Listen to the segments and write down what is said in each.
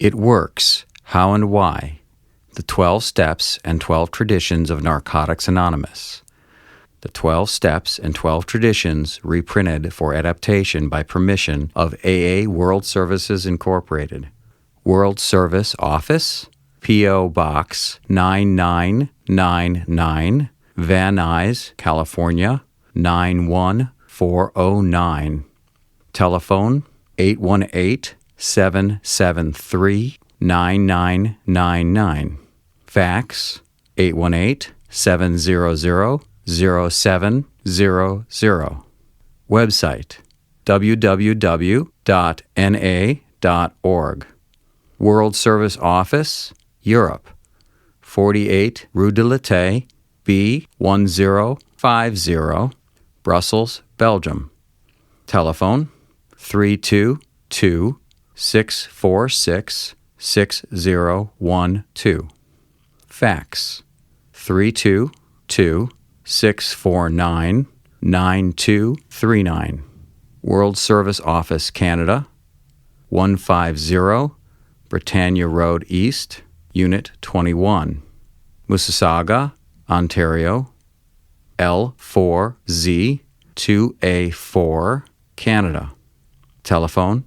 It Works, How and Why, The 12 Steps and 12 Traditions of Narcotics Anonymous. The 12 Steps and 12 Traditions reprinted for adaptation by permission of AA World Services Incorporated. World Service Office, P.O. Box 9999, Van Nuys, California 91409. Telephone 818-773-9999. Fax 818-700-0700. Website www.na.org. World Service Office, Europe, 48 Rue de l'Été, B1050, Brussels, Belgium. Telephone 322-646-6012. Fax 322-649-9239. World Service Office, Canada, 150 Britannia Road East, Unit 21, Mississauga, Ontario, L4Z2A4, Canada. Telephone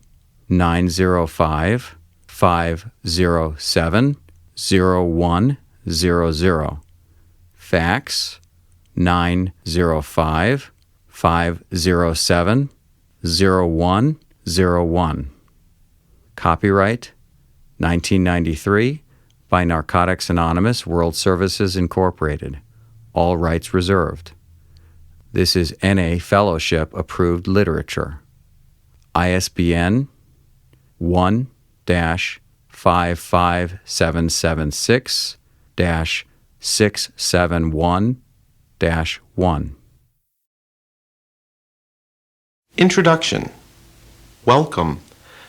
905-507-0100. Fax 905-507-0101. Copyright 1993 by Narcotics Anonymous World Services Incorporated. All rights reserved. This is NA Fellowship approved literature. ISBN 1-55776-671-1. Introduction. Welcome.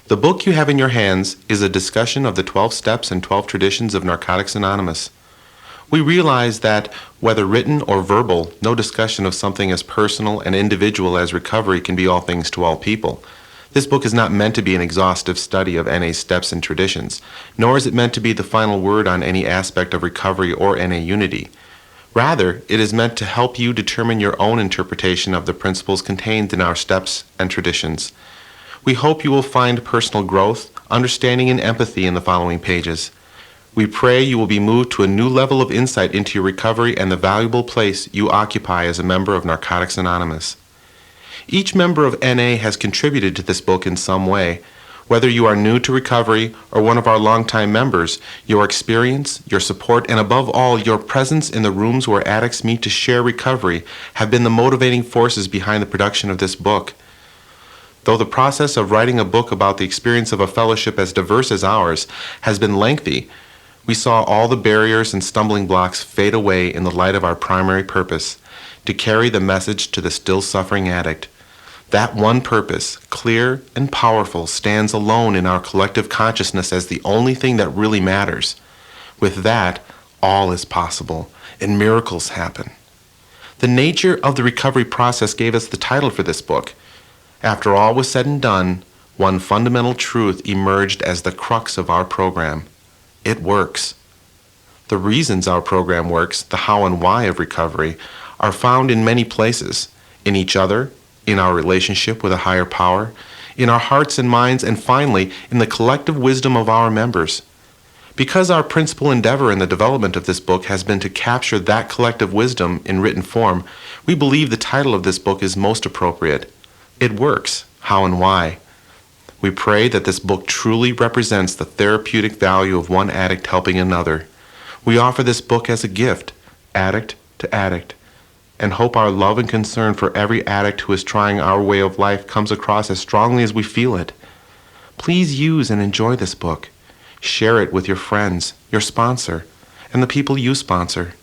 The book you have in your hands is a discussion of the 12 steps and 12 traditions of Narcotics Anonymous. We realize that, whether written or verbal, no discussion of something as personal and individual as recovery can be all things to all people. This book is not meant to be an exhaustive study of NA's steps and traditions, nor is it meant to be the final word on any aspect of recovery or NA unity. Rather, it is meant to help you determine your own interpretation of the principles contained in our steps and traditions. We hope you will find personal growth, understanding, and empathy in the following pages. We pray you will be moved to a new level of insight into your recovery and the valuable place you occupy as a member of Narcotics Anonymous. Each member of NA has contributed to this book in some way. Whether you are new to recovery or one of our longtime members, your experience, your support, and above all, your presence in the rooms where addicts meet to share recovery have been the motivating forces behind the production of this book. Though the process of writing a book about the experience of a fellowship as diverse as ours has been lengthy, we saw all the barriers and stumbling blocks fade away in the light of our primary purpose, to carry the message to the still suffering addict. That one purpose, clear and powerful, stands alone in our collective consciousness as the only thing that really matters. With that, all is possible, and miracles happen. The nature of the recovery process gave us the title for this book. After all was said and done, one fundamental truth emerged as the crux of our program. It works. The reasons our program works, the how and why of recovery, are found in many places, in each other, in our relationship with a higher power, in our hearts and minds, and finally, in the collective wisdom of our members. Because our principal endeavor in the development of this book has been to capture that collective wisdom in written form, we believe the title of this book is most appropriate. It Works, How and Why. We pray that this book truly represents the therapeutic value of one addict helping another. We offer this book as a gift, addict to addict. and hope our love and concern for every addict who is trying our way of life comes across as strongly as we feel it. Please use and enjoy this book. Share it with your friends, your sponsor, and the people you sponsor.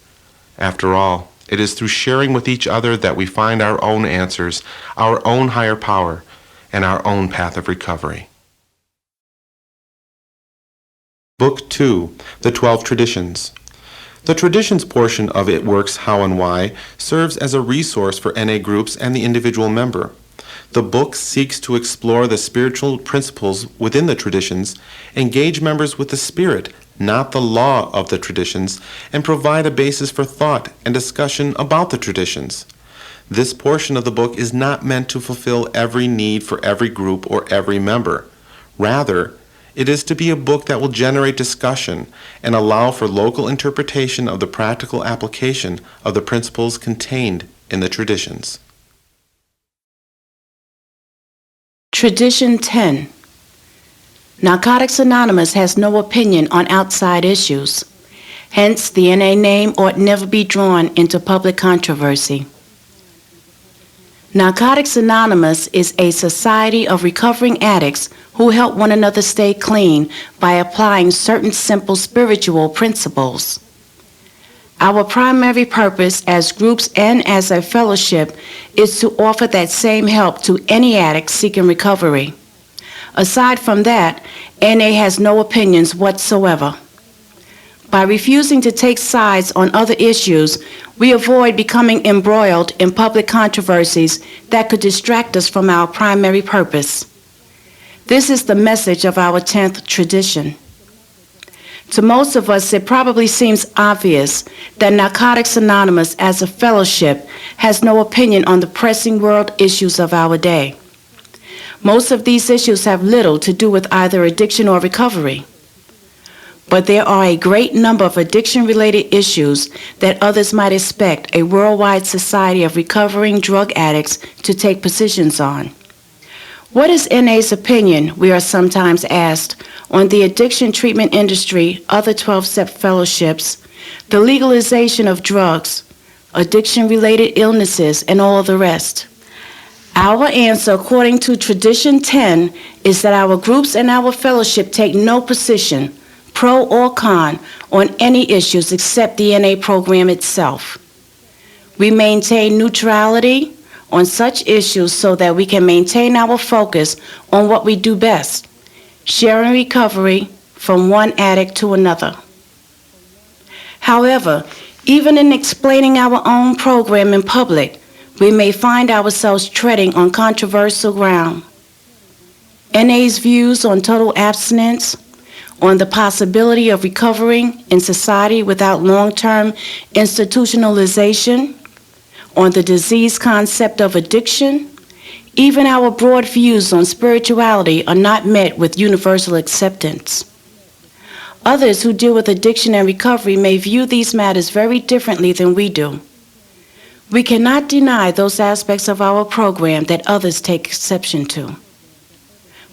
After all, it is through sharing with each other that we find our own answers, our own higher power, and our own path of recovery. Book 2, The 12 Traditions. The traditions portion of It Works, How and Why serves as a resource for NA groups and the individual member. The book seeks to explore the spiritual principles within the traditions, engage members with the spirit, not the law of the traditions, and provide a basis for thought and discussion about the traditions. This portion of the book is not meant to fulfill every need for every group or every member. Rather, it is to be a book that will generate discussion and allow for local interpretation of the practical application of the principles contained in the traditions. Tradition 10. Narcotics Anonymous has no opinion on outside issues. Hence, the NA name ought never be drawn into public controversy. Narcotics Anonymous is a society of recovering addicts who help one another stay clean by applying certain simple spiritual principles. Our primary purpose as groups and as a fellowship is to offer that same help to any addict seeking recovery. Aside from that, NA has no opinions whatsoever. By refusing to take sides on other issues, we avoid becoming embroiled in public controversies that could distract us from our primary purpose. This is the message of our 10th tradition. To most of us, it probably seems obvious that Narcotics Anonymous as a fellowship has no opinion on the pressing world issues of our day. Most of these issues have little to do with either addiction or recovery. But there are a great number of addiction-related issues that others might expect a worldwide society of recovering drug addicts to take positions on. What is NA's opinion, we are sometimes asked, on the addiction treatment industry, other 12-step fellowships, the legalization of drugs, addiction-related illnesses, and all the rest? Our answer, according to Tradition 10, is that our groups and our fellowship take no position, pro or con, on any issues except the NA program itself. We maintain neutrality on such issues so that we can maintain our focus on what we do best, sharing recovery from one addict to another. However, even in explaining our own program in public, we may find ourselves treading on controversial ground. NA's views on total abstinence, on the possibility of recovering in society without long-term institutionalization, on the disease concept of addiction, even our broad views on spirituality are not met with universal acceptance. Others who deal with addiction and recovery may view these matters very differently than we do. We cannot deny those aspects of our program that others take exception to.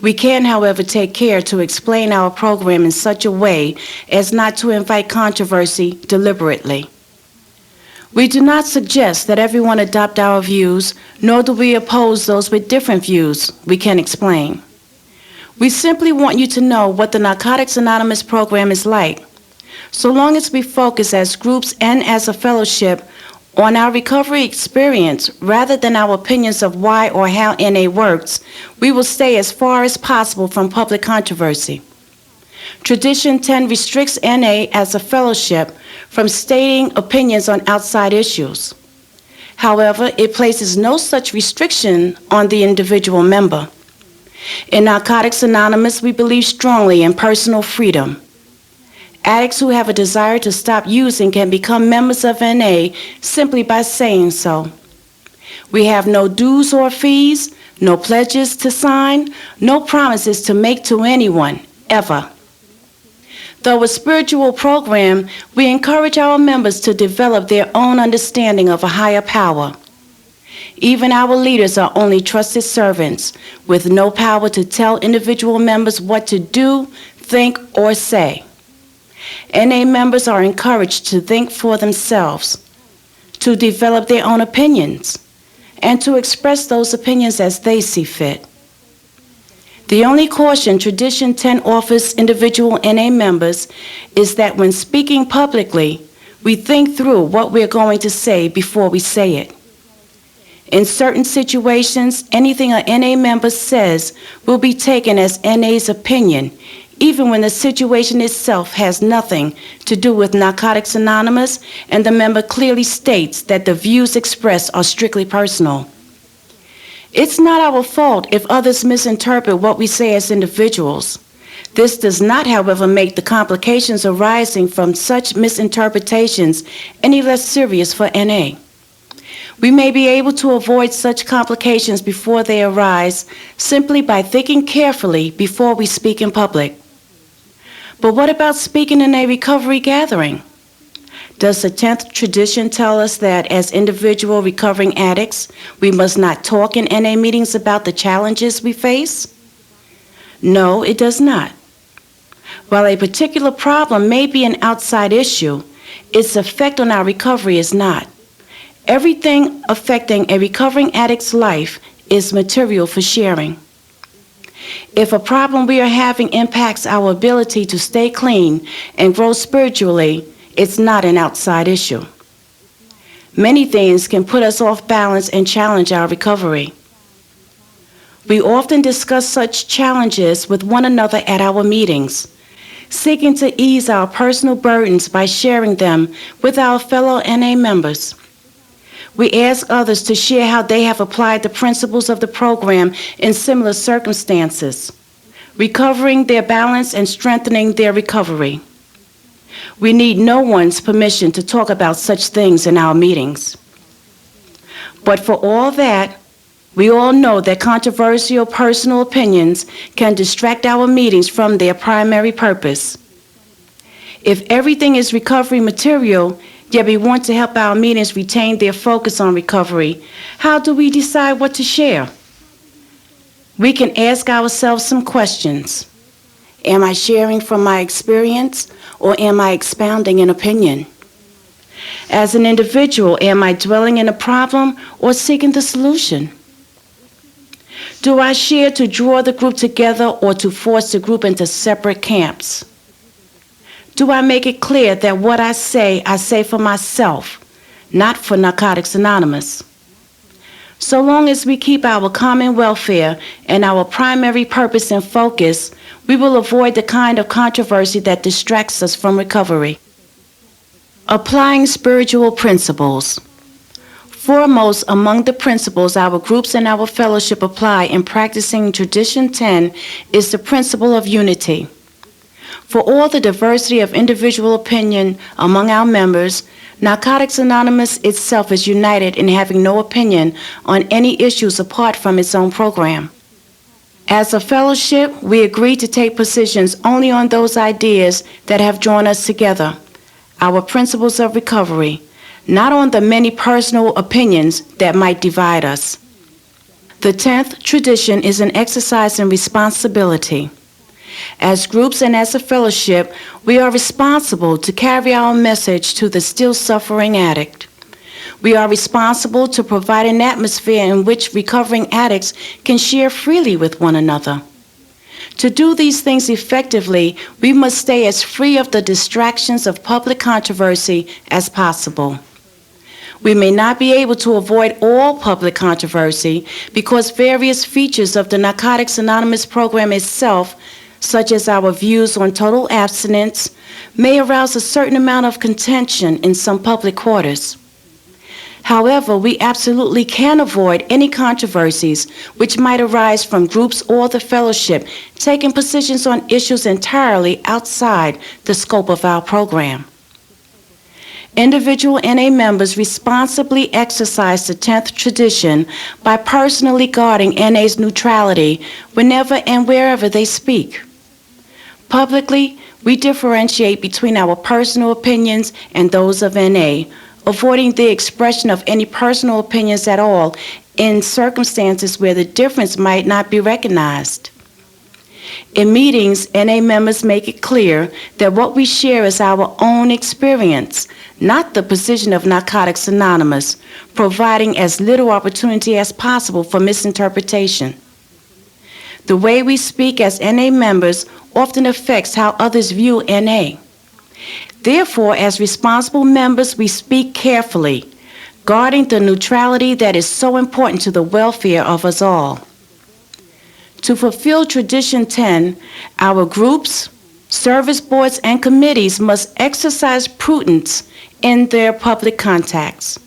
We can, however, take care to explain our program in such a way as not to invite controversy deliberately. We do not suggest that everyone adopt our views, nor do we oppose those with different views. We can explain. We simply want you to know what the Narcotics Anonymous program is like. So long as we focus as groups and as a fellowship on our recovery experience rather than our opinions of why or how NA works, we will stay as far as possible from public controversy. Tradition 10 restricts NA as a fellowship from stating opinions on outside issues. However, it places no such restriction on the individual member. In Narcotics Anonymous, we believe strongly in personal freedom. Addicts who have a desire to stop using can become members of NA simply by saying so. We have no dues or fees, no pledges to sign, no promises to make to anyone, ever. Though a spiritual program, we encourage our members to develop their own understanding of a higher power. Even our leaders are only trusted servants with no power to tell individual members what to do, think, or say. NA members are encouraged to think for themselves, to develop their own opinions, and to express those opinions as they see fit. The only caution Tradition 10 offers individual NA members is that when speaking publicly, we think through what we're going to say before we say it. In certain situations, anything a NA member says will be taken as NA's opinion, even when the situation itself has nothing to do with Narcotics Anonymous and the member clearly states that the views expressed are strictly personal. It's not our fault if others misinterpret what we say as individuals. This does not, however, make the complications arising from such misinterpretations any less serious for NA. We may be able to avoid such complications before they arise simply by thinking carefully before we speak in public. But what about speaking in a recovery gathering? Does the 10th tradition tell us that as individual recovering addicts, we must not talk in NA meetings about the challenges we face? No, it does not. While a particular problem may be an outside issue, its effect on our recovery is not. Everything affecting a recovering addict's life is material for sharing. If a problem we are having impacts our ability to stay clean and grow spiritually, it's not an outside issue. Many things can put us off balance and challenge our recovery. We often discuss such challenges with one another at our meetings, seeking to ease our personal burdens by sharing them with our fellow NA members. We ask others to share how they have applied the principles of the program in similar circumstances, recovering their balance and strengthening their recovery. We need no one's permission to talk about such things in our meetings. But for all that, we all know that controversial personal opinions can distract our meetings from their primary purpose. If everything is recovery material, yet we want to help our meetings retain their focus on recovery, how do we decide what to share? We can ask ourselves some questions. Am I sharing from my experience, or am I expounding an opinion? As an individual, am I dwelling in a problem or seeking the solution? Do I share to draw the group together or to force the group into separate camps? Do I make it clear that what I say for myself, not for Narcotics Anonymous? So long as we keep our common welfare and our primary purpose in focus, we will avoid the kind of controversy that distracts us from recovery. Applying spiritual principles. Foremost among the principles our groups and our fellowship apply in practicing Tradition 10 is the principle of unity. For all the diversity of individual opinion among our members, Narcotics Anonymous itself is united in having no opinion on any issues apart from its own program. As a fellowship, we agree to take positions only on those ideas that have drawn us together, our principles of recovery, not on the many personal opinions that might divide us. The 10th tradition is an exercise in responsibility. As groups and as a fellowship, we are responsible to carry our message to the still suffering addict. We are responsible to provide an atmosphere in which recovering addicts can share freely with one another. To do these things effectively, we must stay as free of the distractions of public controversy as possible. We may not be able to avoid all public controversy because various features of the Narcotics Anonymous program itself, such as our views on total abstinence, may arouse a certain amount of contention in some public quarters. However, we absolutely can avoid any controversies which might arise from groups or the fellowship taking positions on issues entirely outside the scope of our program. Individual NA members responsibly exercise the 10th tradition by personally guarding NA's neutrality whenever and wherever they speak. Publicly, we differentiate between our personal opinions and those of NA, avoiding the expression of any personal opinions at all in circumstances where the difference might not be recognized. In meetings, NA members make it clear that what we share is our own experience, not the position of Narcotics Anonymous, providing as little opportunity as possible for misinterpretation. The way we speak as NA members often affects how others view NA. Therefore, as responsible members, we speak carefully, guarding the neutrality that is so important to the welfare of us all. To fulfill Tradition 10, our groups, service boards, and committees must exercise prudence in their public contacts.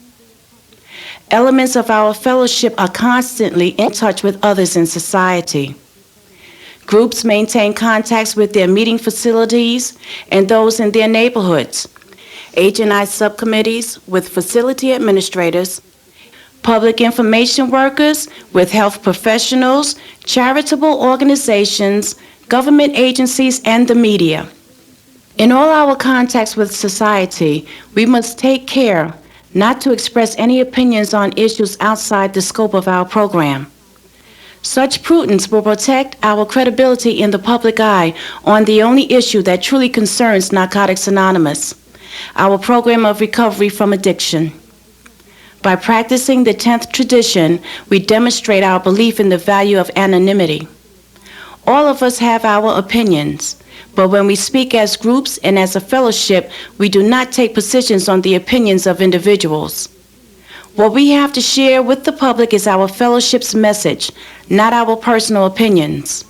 Elements of our fellowship are constantly in touch with others in society. Groups maintain contacts with their meeting facilities and those in their neighborhoods. H&I subcommittees with facility administrators, public information workers with health professionals, charitable organizations, government agencies, and the media. In all our contacts with society, we must take care not to express any opinions on issues outside the scope of our program. Such prudence will protect our credibility in the public eye on the only issue that truly concerns Narcotics Anonymous, our program of recovery from addiction. By practicing the 10th tradition, we demonstrate our belief in the value of anonymity. All of us have our opinions, but when we speak as groups and as a fellowship, we do not take positions on the opinions of individuals. What we have to share with the public is our fellowship's message, not our personal opinions.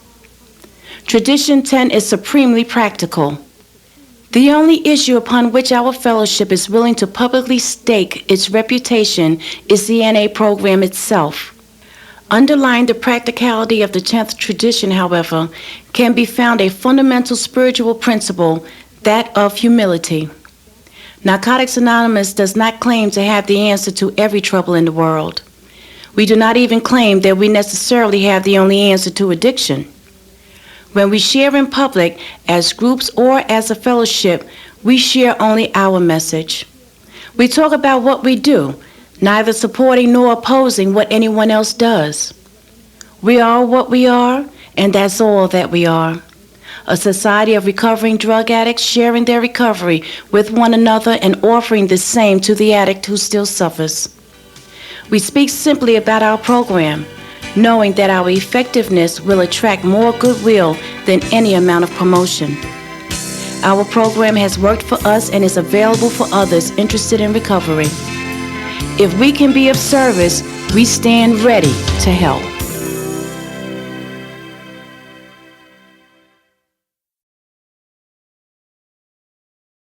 Tradition 10 is supremely practical. The only issue upon which our fellowship is willing to publicly stake its reputation is the NA program itself. Underlying the practicality of the 10th tradition, however, can be found a fundamental spiritual principle, that of humility. Narcotics Anonymous does not claim to have the answer to every trouble in the world. We do not even claim that we necessarily have the only answer to addiction. When we share in public, as groups or as a fellowship, we share only our message. We talk about what we do, neither supporting nor opposing what anyone else does. We are what we are, and that's all that we are. A society of recovering drug addicts sharing their recovery with one another and offering the same to the addict who still suffers. We speak simply about our program, knowing that our effectiveness will attract more goodwill than any amount of promotion. Our program has worked for us and is available for others interested in recovery. If we can be of service, we stand ready to help.